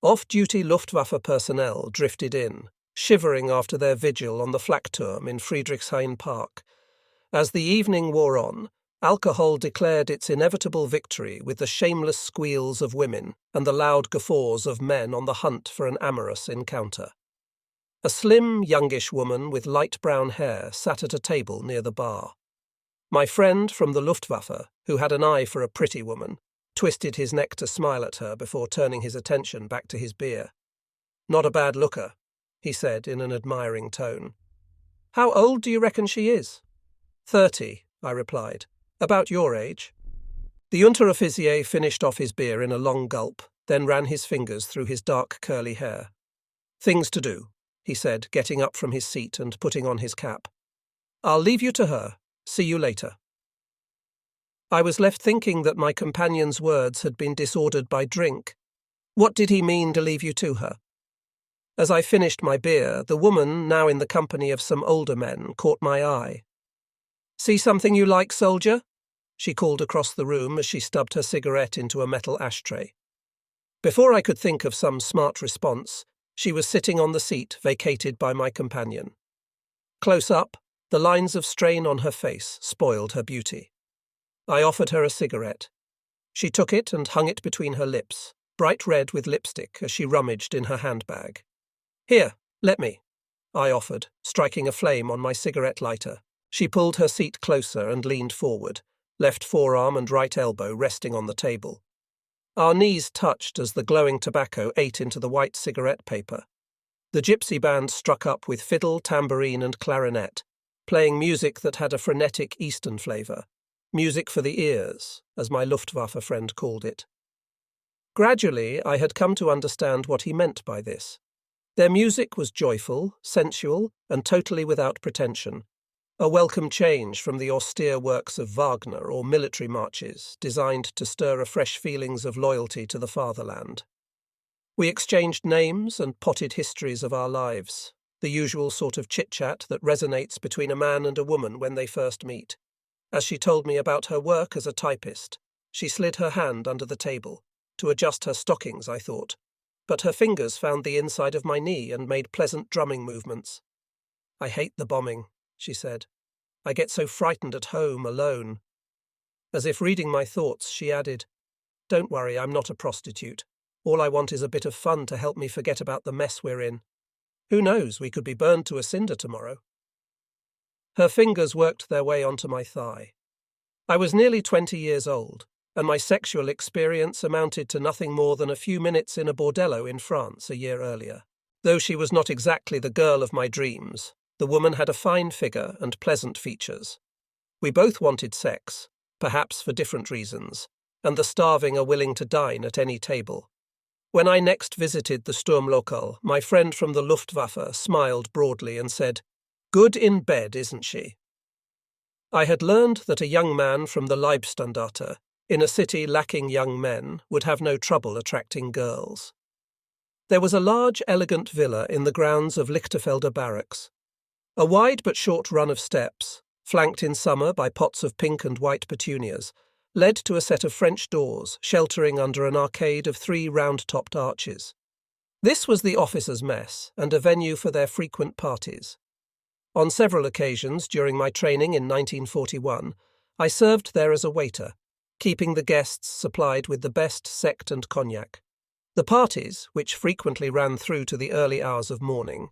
S1: Off-duty Luftwaffe personnel drifted in, shivering after their vigil on the Flakturm in Friedrichshain Park. As the evening wore on, alcohol declared its inevitable victory with the shameless squeals of women and the loud guffaws of men on the hunt for an amorous encounter. A slim, youngish woman with light brown hair sat at a table near the bar. My friend from the Luftwaffe, who had an eye for a pretty woman, twisted his neck to smile at her before turning his attention back to his beer. "Not a bad looker," he said in an admiring tone. "How old do you reckon she is?" 30, I replied. "About your age." The Unteroffizier finished off his beer in a long gulp, then ran his fingers through his dark curly hair. "Things to do," he said, getting up from his seat and putting on his cap. "I'll leave you to her. See you later." I was left thinking that my companion's words had been disordered by drink. What did he mean to leave you to her? As I finished my beer, the woman, now in the company of some older men, caught my eye. "See something you like, soldier?" she called across the room as she stubbed her cigarette into a metal ashtray. Before I could think of some smart response, she was sitting on the seat vacated by my companion. Close up, the lines of strain on her face spoiled her beauty. I offered her a cigarette. She took it and hung it between her lips, bright red with lipstick, as she rummaged in her handbag. "Here, let me," I offered, striking a flame on my cigarette lighter. She pulled her seat closer and leaned forward, left forearm and right elbow resting on the table. Our knees touched as the glowing tobacco ate into the white cigarette paper. The gypsy band struck up with fiddle, tambourine and clarinet, playing music that had a frenetic Eastern flavour. Music for the ears, as my Luftwaffe friend called it. Gradually, I had come to understand what he meant by this. Their music was joyful, sensual, and totally without pretension, a welcome change from the austere works of Wagner or military marches designed to stir afresh feelings of loyalty to the fatherland. We exchanged names and potted histories of our lives, the usual sort of chit-chat that resonates between a man and a woman when they first meet. As she told me about her work as a typist, she slid her hand under the table, to adjust her stockings, I thought, but her fingers found the inside of my knee and made pleasant drumming movements. "I hate the bombing," she said. "I get so frightened at home, alone." As if reading my thoughts, she added, "Don't worry, I'm not a prostitute. All I want is a bit of fun to help me forget about the mess we're in. Who knows, we could be burned to a cinder tomorrow." Her fingers worked their way onto my thigh. I was nearly 20 years old, and my sexual experience amounted to nothing more than a few minutes in a bordello in France a year earlier. Though she was not exactly the girl of my dreams, the woman had a fine figure and pleasant features. We both wanted sex, perhaps for different reasons, and the starving are willing to dine at any table. When I next visited the Sturmlokal, my friend from the Luftwaffe smiled broadly and said, "Good in bed, isn't she?" I had learned that a young man from the Leibstandarte, in a city lacking young men, would have no trouble attracting girls. There was a large, elegant villa in the grounds of Lichterfelder Barracks. A wide but short run of steps, flanked in summer by pots of pink and white petunias, led to a set of French doors sheltering under an arcade of 3 round-topped arches. This was the officers' mess and a venue for their frequent parties. On several occasions during my training in 1941, I served there as a waiter, keeping the guests supplied with the best sect and cognac. The parties, which frequently ran through to the early hours of morning,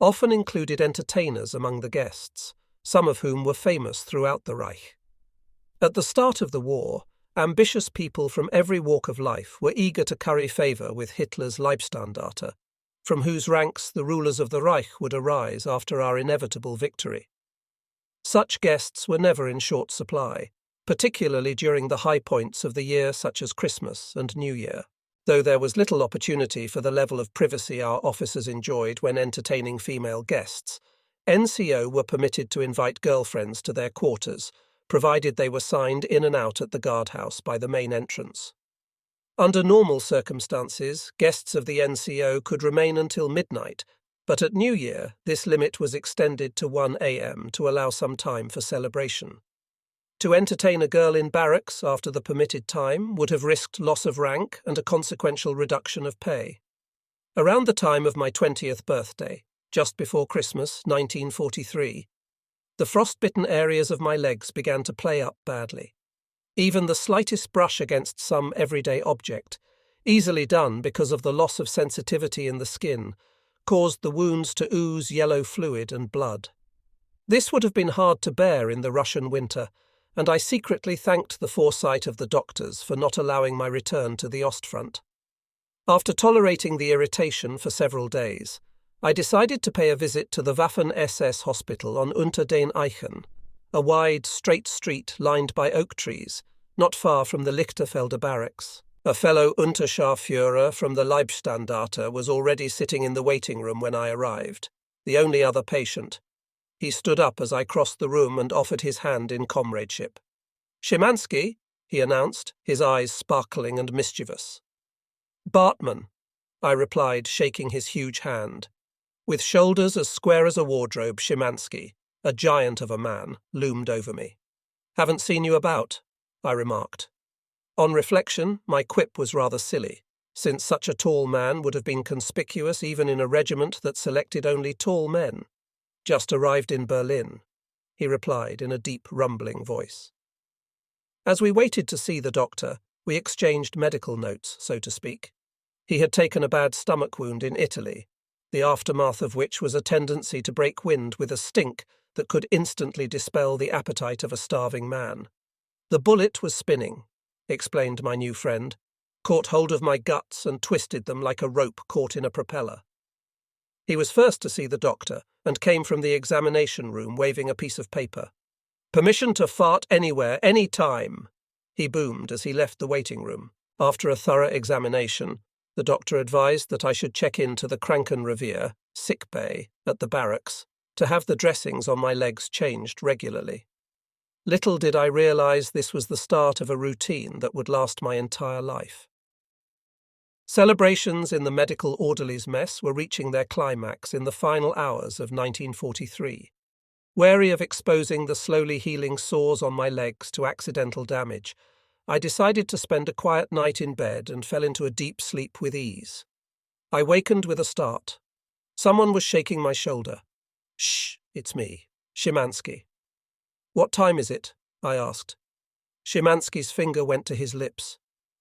S1: often included entertainers among the guests, some of whom were famous throughout the Reich. At the start of the war, ambitious people from every walk of life were eager to curry favour with Hitler's Leibstandarte, from whose ranks the rulers of the Reich would arise after our inevitable victory. Such guests were never in short supply, particularly during the high points of the year such as Christmas and New Year, though there was little opportunity for the level of privacy our officers enjoyed when entertaining female guests. NCO were permitted to invite girlfriends to their quarters, provided they were signed in and out at the guardhouse by the main entrance. Under normal circumstances, guests of the NCO could remain until midnight, but at New Year this limit was extended to 1 a.m. to allow some time for celebration. To entertain a girl in barracks after the permitted time would have risked loss of rank and a consequential reduction of pay. Around the time of my 20th birthday, just before Christmas, 1943, the frostbitten areas of my legs began to play up badly. Even the slightest brush against some everyday object, easily done because of the loss of sensitivity in the skin, caused the wounds to ooze yellow fluid and blood. This would have been hard to bear in the Russian winter, and I secretly thanked the foresight of the doctors for not allowing my return to the Ostfront. After tolerating the irritation for several days, I decided to pay a visit to the Waffen-SS hospital on Unter den Eichen, a wide, straight street lined by oak trees, not far from the Lichterfelder Barracks. A fellow Unterscharführer from the Leibstandarte was already sitting in the waiting room when I arrived, the only other patient. He stood up as I crossed the room and offered his hand in comradeship. "Szymanski," he announced, his eyes sparkling and mischievous. "Bartman," I replied, shaking his huge hand. With shoulders as square as a wardrobe, Szymanski, a giant of a man, loomed over me. "Haven't seen you about," I remarked. On reflection, my quip was rather silly, since such a tall man would have been conspicuous even in a regiment that selected only tall men. Just arrived in Berlin, he replied in a deep, rumbling voice. As we waited to see the doctor, we exchanged medical notes, so to speak. He had taken a bad stomach wound in Italy, the aftermath of which was a tendency to break wind with a stink that could instantly dispel the appetite of a starving man. The bullet was spinning, explained my new friend, caught hold of my guts and twisted them like a rope caught in a propeller. He was first to see the doctor and came from the examination room waving a piece of paper. "Permission to fart anywhere, any time," he boomed as he left the waiting room. After a thorough examination, the doctor advised that I should check in to the Krankenrevier, sick bay, at the barracks, to have the dressings on my legs changed regularly. Little did I realize this was the start of a routine that would last my entire life. Celebrations in the medical orderlies' mess were reaching their climax in the final hours of 1943. Wary of exposing the slowly healing sores on my legs to accidental damage, I decided to spend a quiet night in bed and fell into a deep sleep with ease. I wakened with a start. Someone was shaking my shoulder. "Shh, it's me, Szymanski." "What time is it?" I asked. Szymanski's finger went to his lips.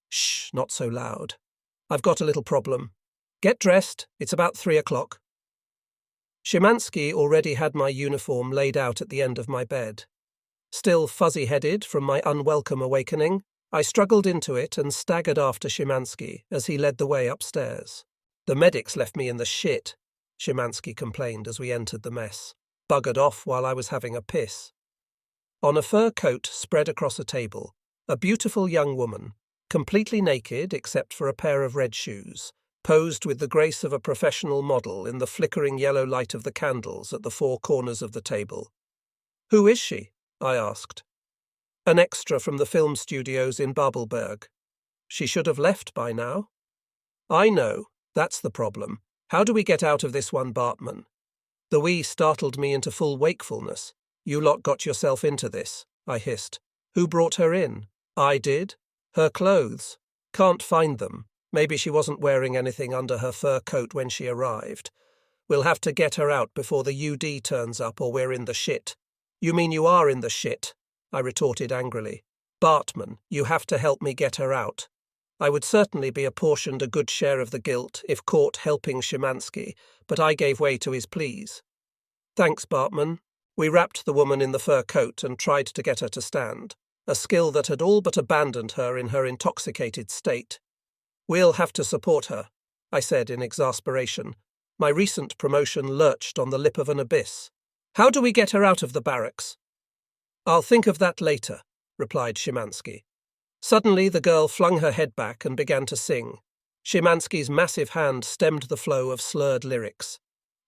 S1: "Shh, not so loud. I've got a little problem. Get dressed, it's about 3 o'clock. Szymanski already had my uniform laid out at the end of my bed. Still fuzzy-headed from my unwelcome awakening, I struggled into it and staggered after Szymanski as he led the way upstairs. "The medics left me in the shit," Szymanski complained as we entered the mess. "Buggered off while I was having a piss." On a fur coat spread across a table, a beautiful young woman, completely naked except for a pair of red shoes, posed with the grace of a professional model in the flickering yellow light of the candles at the four corners of the table. "Who is she?" I asked. "An extra from the film studios in Babelberg. She should have left by now." "I know, that's the problem. How do we get out of this one, Bartman?" The "we" startled me into full wakefulness. "You lot got yourself into this," I hissed. "Who brought her in?" "I did. Her clothes. Can't find them. Maybe she wasn't wearing anything under her fur coat when she arrived. We'll have to get her out before the UD turns up or we're in the shit." "You mean you are in the shit?" I retorted angrily. "Bartman, you have to help me get her out. I would certainly be apportioned a good share of the guilt if caught helping Szymanski, but I gave way to his pleas." "Thanks, Bartman." We wrapped the woman in the fur coat and tried to get her to stand, a skill that had all but abandoned her in her intoxicated state. "We'll have to support her," I said in exasperation. My recent promotion lurched on the lip of an abyss. "How do we get her out of the barracks?" "I'll think of that later," replied Szymanski. Suddenly the girl flung her head back and began to sing. Szymanski's massive hand stemmed the flow of slurred lyrics.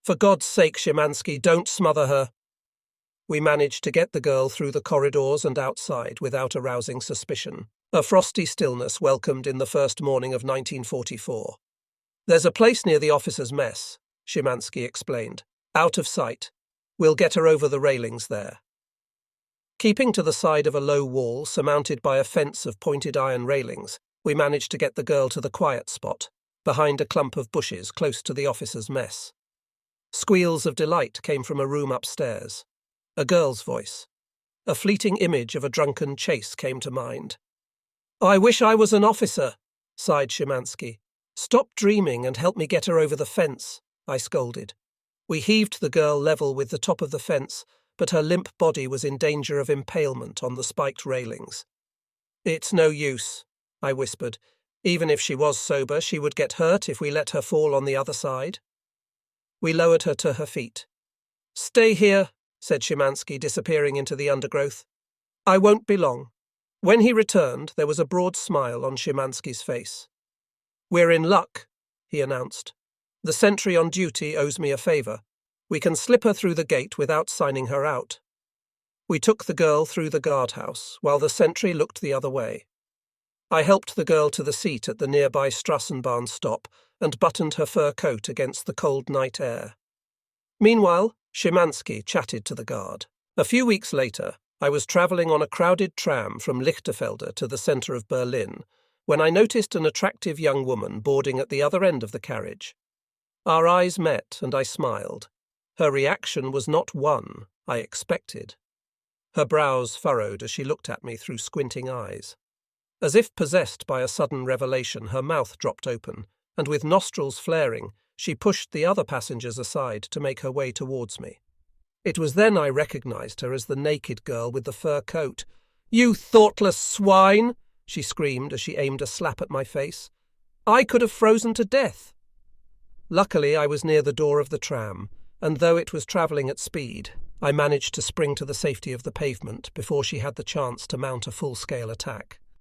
S1: "For God's sake, Szymanski, don't smother her." We managed to get the girl through the corridors and outside without arousing suspicion. A frosty stillness welcomed in the first morning of 1944. "There's a place near the officers' mess," Szymanski explained. "Out of sight. We'll get her over the railings there." Keeping to the side of a low wall surmounted by a fence of pointed iron railings, we managed to get the girl to the quiet spot, behind a clump of bushes close to the officers' mess. Squeals of delight came from a room upstairs. A girl's voice. A fleeting image of a drunken chase came to mind. "I wish I was an officer," sighed Szymanski. "Stop dreaming and help me get her over the fence," I scolded. We heaved the girl level with the top of the fence, but her limp body was in danger of impalement on the spiked railings. "It's no use," I whispered. "Even if she was sober, she would get hurt if we let her fall on the other side." We lowered her to her feet. "Stay here," said Szymanski, disappearing into the undergrowth. "I won't be long." When he returned, there was a broad smile on Szymanski's face. "We're in luck," he announced. "The sentry on duty owes me a favour. We can slip her through the gate without signing her out." We took the girl through the guardhouse, while the sentry looked the other way. I helped the girl to the seat at the nearby Strassenbahn stop and buttoned her fur coat against the cold night air. Meanwhile, Szymanski chatted to the guard. A few weeks later, I was travelling on a crowded tram from Lichterfelde to the centre of Berlin, when I noticed an attractive young woman boarding at the other end of the carriage. Our eyes met, and I smiled. Her reaction was not one I expected. Her brows furrowed as she looked at me through squinting eyes. As if possessed by a sudden revelation, her mouth dropped open, and with nostrils flaring, she pushed the other passengers aside to make her way towards me. It was then I recognized her as the naked girl with the fur coat. "You thoughtless swine!" she screamed as she aimed a slap at my face. "I could have frozen to death." Luckily, I was near the door of the tram, and though it was travelling at speed, I managed to spring to the safety of the pavement before she had the chance to mount a full-scale attack.